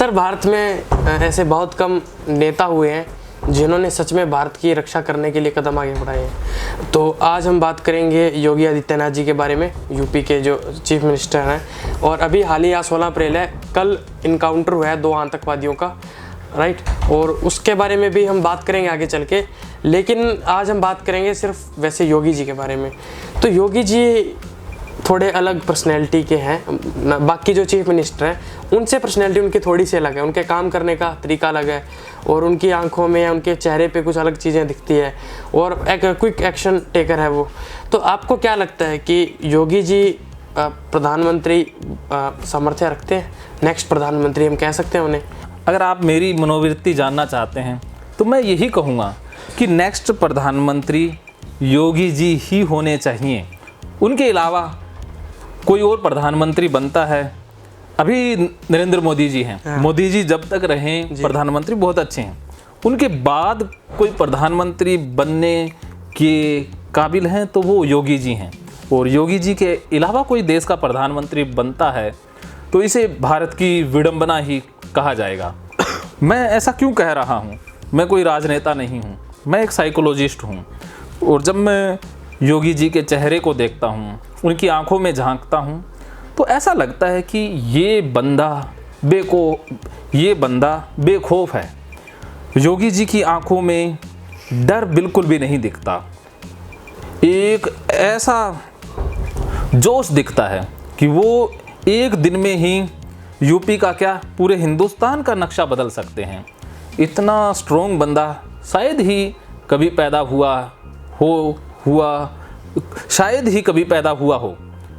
Sir, Bharat में ऐसे बहुत कम नेता हुए हैं जिन्होंने सच में भारत की रक्षा करने के लिए कदम आगे बढ़ाए हैं। तो आज हम बात करेंगे योगी आदित्यनाथ जी के बारे में, यूपी के जो चीफ मिनिस्टर हैं। और अभी हाल ही 16 अप्रैल है, कल इनकाउंटर हुआ है 2 आतंकवादियों का, राइट। और उसके बारे में भी हम बात करेंगे आगे चल के, लेकिन आज हम बात करेंगे सिर्फ वैसे योगी जी के बारे में। तो योगी जी थोड़े अलग पर्सनैलिटी के हैं, बाकी जो चीफ मिनिस्टर हैं उनसे पर्सनैलिटी उनकी थोड़ी सी अलग है, उनके काम करने का तरीका अलग है और उनकी आंखों में या उनके चेहरे पे कुछ अलग चीज़ें दिखती है और एक क्विक एक्शन टेकर है वो। तो आपको क्या लगता है कि योगी जी प्रधानमंत्री सामर्थ्य रखते हैं, नेक्स्ट प्रधानमंत्री हम कह सकते हैं उन्हें? अगर आप मेरी मनोवृत्ति जानना चाहते हैं तो मैं यही कहूँगा कि नेक्स्ट प्रधानमंत्री योगी जी ही होने चाहिए। उनके अलावा कोई और प्रधानमंत्री बनता है, अभी नरेंद्र मोदी जी हैं। हाँ। मोदी जी जब तक रहें प्रधानमंत्री बहुत अच्छे हैं, उनके बाद कोई प्रधानमंत्री बनने के काबिल हैं तो वो योगी जी हैं। और योगी जी के अलावा कोई देश का प्रधानमंत्री बनता है तो इसे भारत की विडंबना ही कहा जाएगा। मैं ऐसा क्यों कह रहा हूँ? मैं कोई राजनेता नहीं हूँ, मैं एक साइकोलॉजिस्ट हूँ। और जब मैं योगी जी के चेहरे को देखता हूँ, उनकी आंखों में झांकता हूँ, तो ऐसा लगता है कि ये बंदा बेखौफ है। योगी जी की आंखों में डर बिल्कुल भी नहीं दिखता, एक ऐसा जोश दिखता है कि वो एक दिन में ही यूपी का क्या पूरे हिंदुस्तान का नक्शा बदल सकते हैं। इतना स्ट्रॉन्ग बंदा शायद ही कभी पैदा हुआ हो।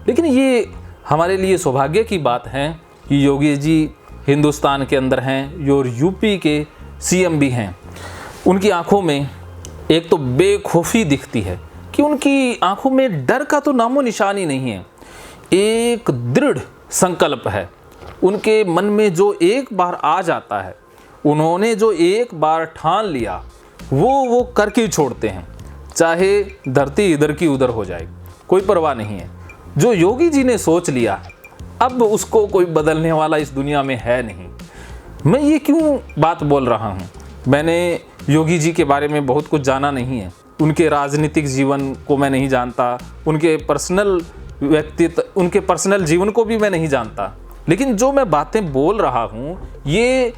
लेकिन ये हमारे लिए सौभाग्य की बात है कि योगी जी हिंदुस्तान के अंदर हैं और यूपी के सीएम भी हैं। उनकी आंखों में एक तो बेखौफी दिखती है कि उनकी आंखों में डर का तो नामो निशान ही नहीं है, एक दृढ़ संकल्प है। उनके मन में जो एक बार आ जाता है, उन्होंने जो एक बार ठान लिया वो करके ही छोड़ते हैं, चाहे धरती इधर की उधर हो जाए, कोई परवाह नहीं है। जो योगी जी ने सोच लिया, अब उसको कोई बदलने वाला इस दुनिया में है नहीं। मैं ये क्यों बात बोल रहा हूँ? मैंने योगी जी के बारे में बहुत कुछ जाना नहीं है, उनके राजनीतिक जीवन को मैं नहीं जानता, उनके पर्सनल जीवन को भी मैं नहीं जानता। लेकिन जो मैं बातें बोल रहा हूँ ये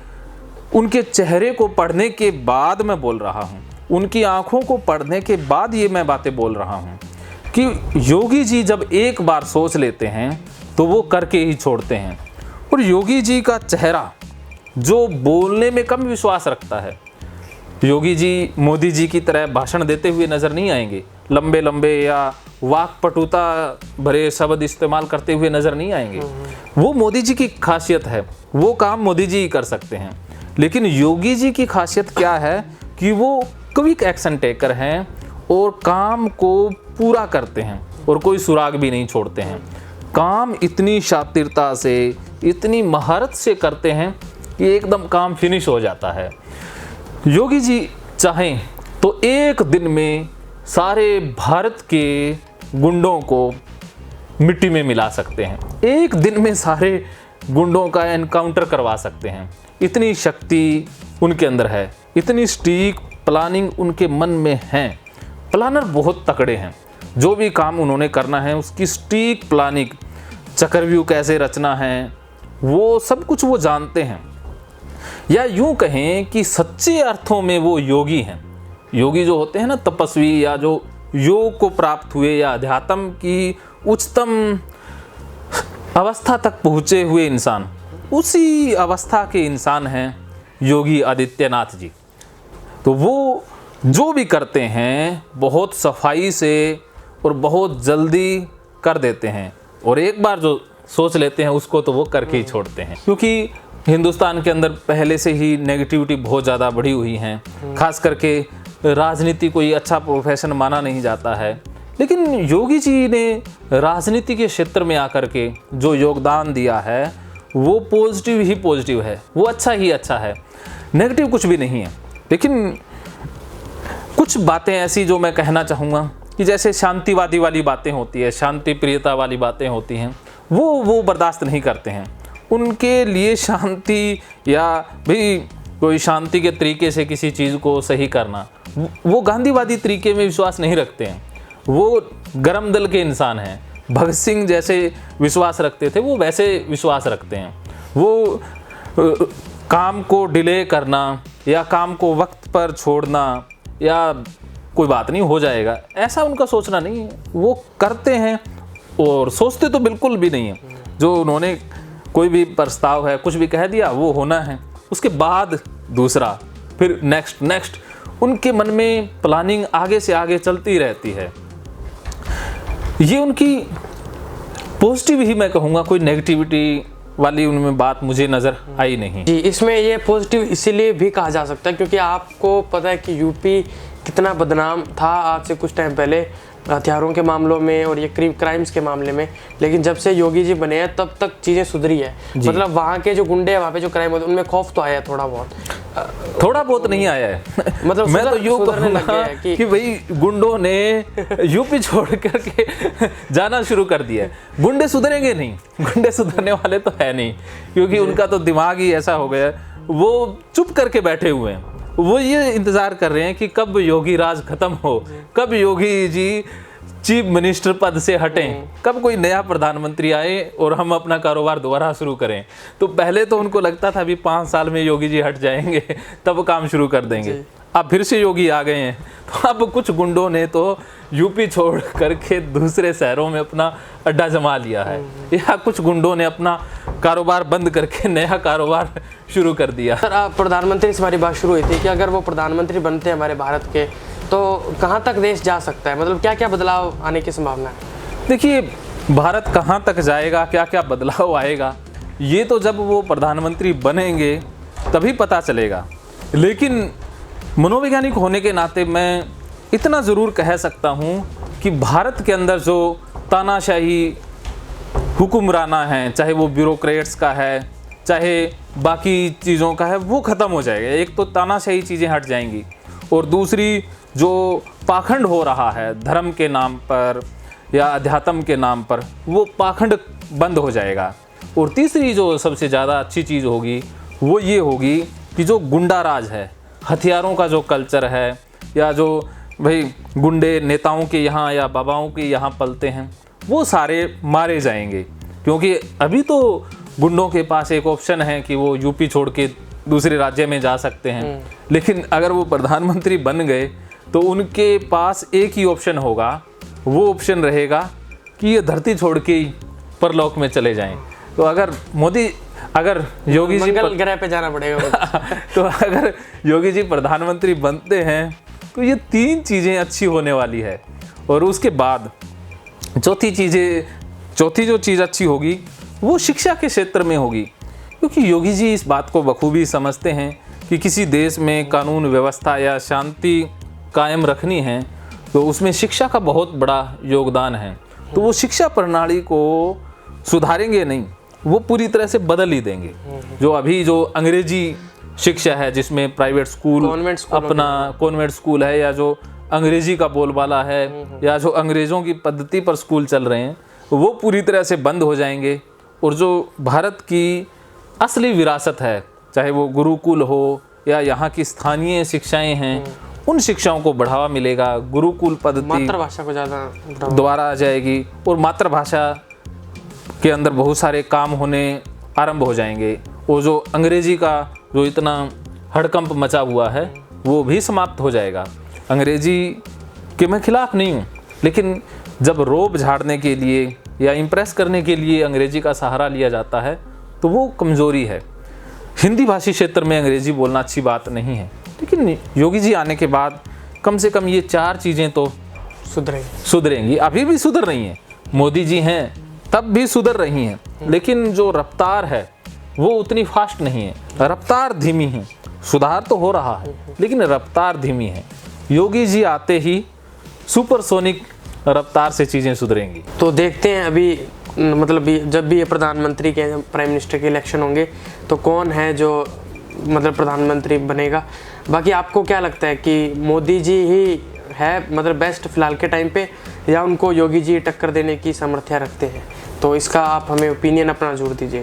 उनके चेहरे को पढ़ने के बाद मैं बोल रहा हूँ, उनकी आंखों को पढ़ने के बाद ये मैं बातें बोल रहा हूँ कि योगी जी जब एक बार सोच लेते हैं तो वो करके ही छोड़ते हैं। और योगी जी का चेहरा जो बोलने में कम विश्वास रखता है, योगी जी मोदी जी की तरह भाषण देते हुए नज़र नहीं आएंगे, लंबे लंबे या वाक्पटुता भरे शब्द इस्तेमाल करते हुए नज़र नहीं आएंगे। वो मोदी जी की खासियत है, वो काम मोदी जी ही कर सकते हैं। लेकिन योगी जी की खासियत क्या है कि वो क्विक एक्शन टेकर हैं और काम को पूरा करते हैं और कोई सुराग भी नहीं छोड़ते हैं। काम इतनी शातिरता से, इतनी महारत से करते हैं कि एकदम काम फिनिश हो जाता है। योगी जी चाहें तो एक दिन में सारे भारत के गुंडों को मिट्टी में मिला सकते हैं, एक दिन में सारे गुंडों का एनकाउंटर करवा सकते हैं। इतनी शक्ति उनके अंदर है, इतनी स्टीक प्लानिंग उनके मन में है। प्लानर बहुत तकड़े हैं, जो भी काम उन्होंने करना है उसकी स्टीक प्लानिंग, चक्रव्यूह कैसे रचना है, वो सब कुछ वो जानते हैं। या यूं कहें कि सच्चे अर्थों में वो योगी हैं। योगी जो होते हैं ना, तपस्वी या जो योग को प्राप्त हुए या अध्यात्म की उच्चतम अवस्था तक पहुँचे हुए इंसान, उसी अवस्था के इंसान हैं योगी आदित्यनाथ जी। तो वो जो भी करते हैं बहुत सफाई से और बहुत जल्दी कर देते हैं, और एक बार जो सोच लेते हैं उसको तो वो करके ही छोड़ते हैं। क्योंकि हिंदुस्तान के अंदर पहले से ही नेगेटिविटी बहुत ज़्यादा बढ़ी हुई है, खास करके राजनीति कोई अच्छा प्रोफेशन माना नहीं जाता है। लेकिन योगी जी ने राजनीति के क्षेत्र में आकर के जो योगदान दिया है वो पॉजिटिव ही पॉजिटिव है, वो अच्छा ही अच्छा है, नेगेटिव कुछ भी नहीं है। लेकिन कुछ बातें ऐसी जो मैं कहना चाहूँगा कि जैसे शांतिवादी वाली बातें होती है, शांति प्रियता वाली बातें होती हैं, वो बर्दाश्त नहीं करते हैं। उनके लिए शांति या भाई कोई शांति के तरीके से किसी चीज़ को सही करना, वो गांधीवादी तरीके में विश्वास नहीं रखते हैं। वो गरम दिल के इंसान हैं। भगत सिंह जैसे विश्वास रखते थे वो वैसे विश्वास रखते हैं। वो काम को डिले करना या काम को वक्त पर छोड़ना या कोई बात नहीं हो जाएगा, ऐसा उनका सोचना नहीं है। वो करते हैं और सोचते तो बिल्कुल भी नहीं है। जो उन्होंने कोई भी प्रस्ताव है, कुछ भी कह दिया, वो होना है, उसके बाद दूसरा, फिर नेक्स्ट। उनके मन में प्लानिंग आगे से आगे चलती रहती है। ये उनकी पॉजिटिव ही मैं कहूँगा, कोई नेगेटिविटी वाली उनमें बात मुझे नज़र आई नहीं। जी, इसमें ये पॉजिटिव इसीलिए भी कहा जा सकता है क्योंकि आपको पता है कि यूपी कितना बदनाम था आज से कुछ टाइम पहले हथियारों के मामलों में और ये क्राइम्स के मामले में, लेकिन जब से योगी जी बने हैं तब तक चीज़ें सुधरी है। मतलब वहाँ के जो गुंडे हैं, वहाँ पे जो क्राइम होते हैं, उनमें खौफ तो आया है थोड़ा बहुत नहीं आया है। मतलब मैं तो यूँ सुधरने लग गया है कि भाई गुंडों ने यूपी छोड़ करके जाना शुरू कर दिया है। गुंडे सुधरेंगे नहीं, गुंडे सुधरने वाले तो है नहीं, क्योंकि उनका तो दिमाग ही ऐसा हो गया है। वो चुप करके बैठे हुए हैं। वो ये इंतज़ार कर रहे हैं कि कब योगी राज खत्म हो, कब योगी जी चीफ मिनिस्टर पद से हटें, कब कोई नया प्रधानमंत्री आए और हम अपना कारोबार दोबारा शुरू करें। तो पहले तो उनको लगता था अभी 5 साल में योगी जी हट जाएंगे तब काम शुरू कर देंगे। अब फिर से योगी आ गए हैं, तो अब कुछ गुंडों ने तो यूपी छोड़ करके दूसरे शहरों में अपना अड्डा जमा लिया है, या कुछ गुंडों ने अपना कारोबार बंद करके नया कारोबार शुरू कर दिया। सर, आप प्रधानमंत्री से हमारी बात शुरू हुई थी कि अगर वो प्रधानमंत्री बनते हैं हमारे भारत के, तो कहाँ तक देश जा सकता है? मतलब क्या क्या बदलाव आने की संभावना है? देखिए, भारत कहाँ तक जाएगा, क्या क्या बदलाव आएगा, ये तो जब वो प्रधानमंत्री बनेंगे तभी पता चलेगा। लेकिन मनोवैज्ञानिक होने के नाते मैं इतना ज़रूर कह सकता हूँ कि भारत के अंदर जो तानाशाही हुक्मराना है, चाहे वो ब्यूरोक्रेट्स का है, चाहे बाकी चीज़ों का है, वो ख़त्म हो जाएगा। एक तो तानाशाही चीज़ें हट जाएंगी, और दूसरी जो पाखंड हो रहा है धर्म के नाम पर या अध्यात्म के नाम पर, वो पाखंड बंद हो जाएगा। और तीसरी जो सबसे ज़्यादा अच्छी चीज़ होगी वो ये होगी कि जो गुंडा राज है, हथियारों का जो कल्चर है, या जो भाई गुंडे नेताओं के यहाँ या बाबाओं के यहाँ पलते हैं, वो सारे मारे जाएंगे। क्योंकि अभी तो गुंडों के पास एक ऑप्शन है कि वो यूपी छोड़ के दूसरे राज्य में जा सकते हैं, लेकिन अगर वो प्रधानमंत्री बन गए तो उनके पास एक ही ऑप्शन होगा, वो ऑप्शन रहेगा कि ये धरती छोड़ के ही परलोक में चले जाएं। तो अगर योगी जी मंगल ग्रह पे जाना पड़ेगा तो अगर योगी जी प्रधानमंत्री बनते हैं तो ये 3 चीज़ें अच्छी होने वाली है। और उसके बाद चौथी जो चीज़ अच्छी होगी वो शिक्षा के क्षेत्र में होगी, क्योंकि योगी जी इस बात को बखूबी समझते हैं कि किसी देश में कानून व्यवस्था या शांति कायम रखनी है तो उसमें शिक्षा का बहुत बड़ा योगदान है। तो वो शिक्षा प्रणाली को सुधारेंगे नहीं, वो पूरी तरह से बदल ही देंगे। जो अभी जो अंग्रेजी शिक्षा है, जिसमें प्राइवेट स्कूल, अपना कॉन्वेंट स्कूल है, या जो अंग्रेजी का बोलबाला है, या जो अंग्रेज़ों की पद्धति पर स्कूल चल रहे हैं, वो पूरी तरह से बंद हो जाएंगे। और जो भारत की असली विरासत है, चाहे वो गुरुकुल हो या यहाँ की स्थानीय शिक्षाएं हैं, उन शिक्षाओं को बढ़ावा मिलेगा। गुरुकुल पद्धति मातृभाषा को ज़्यादा दोबारा आ जाएगी और मातृभाषा के अंदर बहुत सारे काम होने आरंभ हो जाएंगे। और जो अंग्रेजी का जो इतना हड़कंप मचा हुआ है वो भी समाप्त हो जाएगा। अंग्रेजी के मैं खिलाफ नहीं हूँ, लेकिन जब रोब झाड़ने के लिए या इम्प्रेस करने के लिए अंग्रेजी का सहारा लिया जाता है तो वो कमज़ोरी है। हिंदी भाषी क्षेत्र में अंग्रेजी बोलना अच्छी बात नहीं है, लेकिन योगी जी आने के बाद कम से कम ये 4 चीज़ें तो सुधरेंगी। अभी भी सुधर रही हैं, मोदी जी हैं तब भी सुधर रही हैं, लेकिन जो रफ्तार है वो उतनी फास्ट नहीं है, रफ्तार धीमी है। सुधार तो हो रहा है लेकिन रफ्तार धीमी है। योगी जी आते ही सुपरसोनिक रफ्तार से चीज़ें सुधरेंगी। तो देखते हैं अभी, मतलब जब भी ये प्रधानमंत्री के प्राइम मिनिस्टर के इलेक्शन होंगे तो कौन है जो मतलब प्रधानमंत्री बनेगा। बाकी आपको क्या लगता है कि मोदी जी ही है मतलब बेस्ट फिलहाल के टाइम पे, या उनको योगी जी टक्कर देने की सामर्थ्य रखते हैं? तो इसका आप हमें ओपिनियन अपना जरूर दीजिए।